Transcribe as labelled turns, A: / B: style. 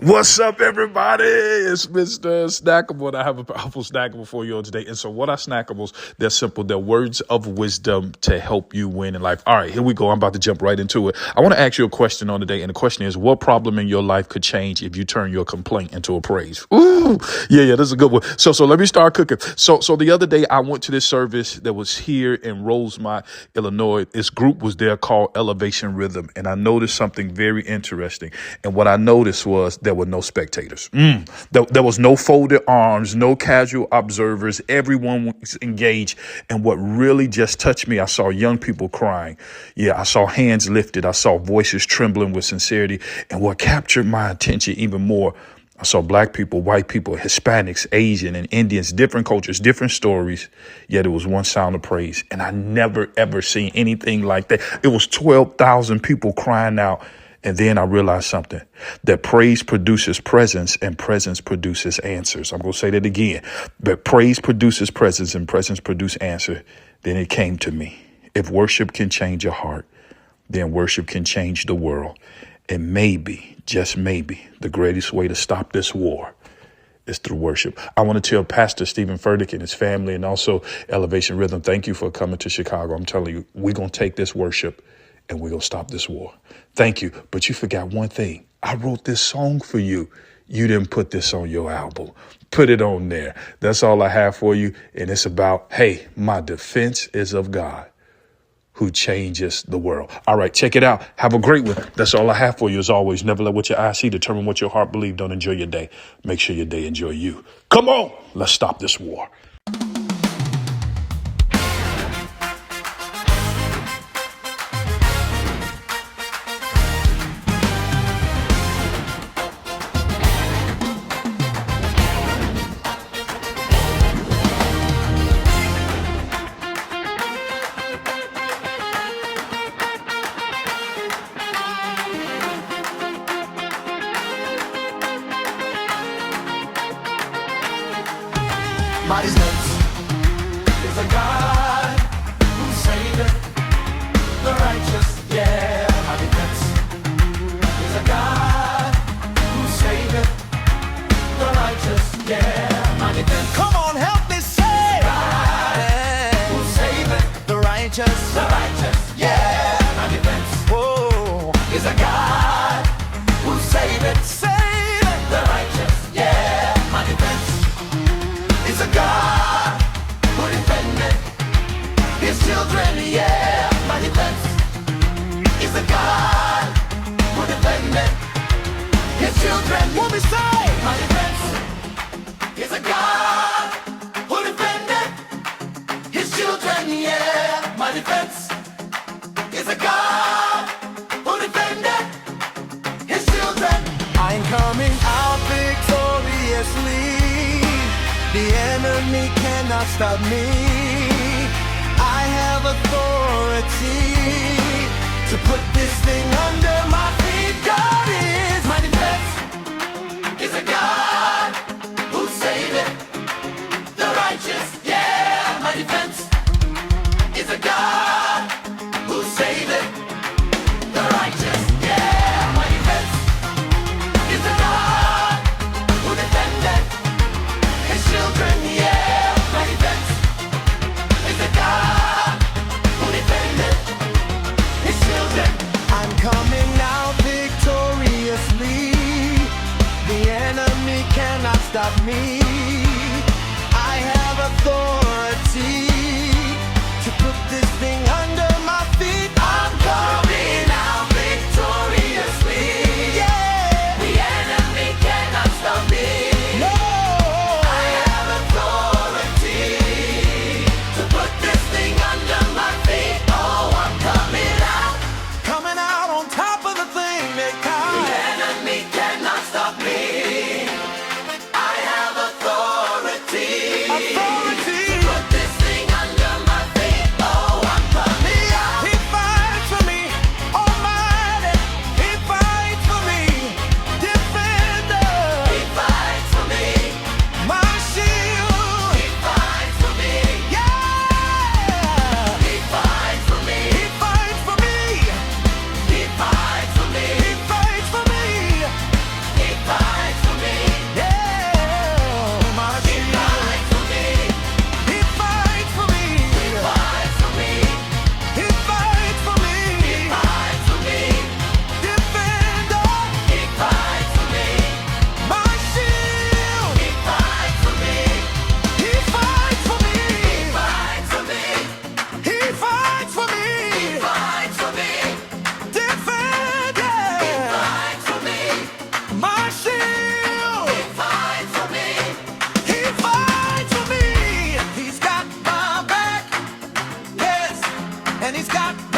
A: What's up, everybody? It's Mr. Snackable, and I have a powerful snackable for you all today. And so what are snackables? They're simple. They're words of wisdom to help you win in life. All right, here we go. I'm about to jump right into it. I want to ask you a question on today, and the question is, what problem in your life could change if you turn your complaint into a praise? Ooh, yeah, this is a good one. So let me start cooking. So the other day, I went to this service that was here in Rosemont, Illinois. This group was there called Elevation Rhythm, and I noticed something very interesting. And what I noticed was there were no spectators. There was no folded arms, no casual observers. Everyone was engaged. And what really just touched me, I saw young people crying. Yeah, I saw hands lifted. I saw voices trembling with sincerity. And what captured my attention even more, I saw black people, white people, Hispanics, Asian and Indians, different cultures, different stories. Yet it was one sound of praise. And I never, ever seen anything like that. It was 12,000 people crying out. And then I realized something, that praise produces presence and presence produces answers. I'm going to say that again. But praise produces presence and presence produce answer. Then it came to me. If worship can change your heart, then worship can change the world. And maybe, just maybe, the greatest way to stop this war is through worship. I want to tell Pastor Stephen Furtick and his family and also Elevation Rhythm, thank you for coming to Chicago. I'm telling you, we're going to take this worship and we're going to stop this war. Thank you. But you forgot one thing. I wrote this song for you. You didn't put this on your album. Put it on there. That's all I have for you. And it's about, hey, my defense is of God who changes the world. All right, check it out. Have a great one. That's all I have for you as always. Never let what your eyes see determine what your heart believes. Don't enjoy your day. Make sure your day enjoy you. Come on. Let's stop this war.
B: My defense is a God who saveth the righteous. Yeah, my defense is a God who saveth the righteous. Yeah, my defense. Come on, help me say, God who saveth the righteous. The righteous. Yeah, my defense. Whoa, is a God who saveth the righteous. Yeah, my defense. It's a God who defended his children, yeah, my defense. It's a God who defended his children. What we say? My defense is a God who defended his children, yeah, my defense is a God who defended his children. I'm coming out victoriously. The enemy cannot stop me. I have authority to put this thing under my feet. God is my defense. Is a God who saveth the righteous. Yeah, my defense is a God who saveth the righteous. Yeah, my defense is a God who defended his children, yeah, my defense is a God who defended his children. I'm coming out victoriously. The enemy cannot stop me. I have authority to put this thing under my feet. I'm coming out victoriously. Yeah, the enemy cannot stop me. Coming out on top of the thing they call. The enemy cannot stop me. I have authority. and he's got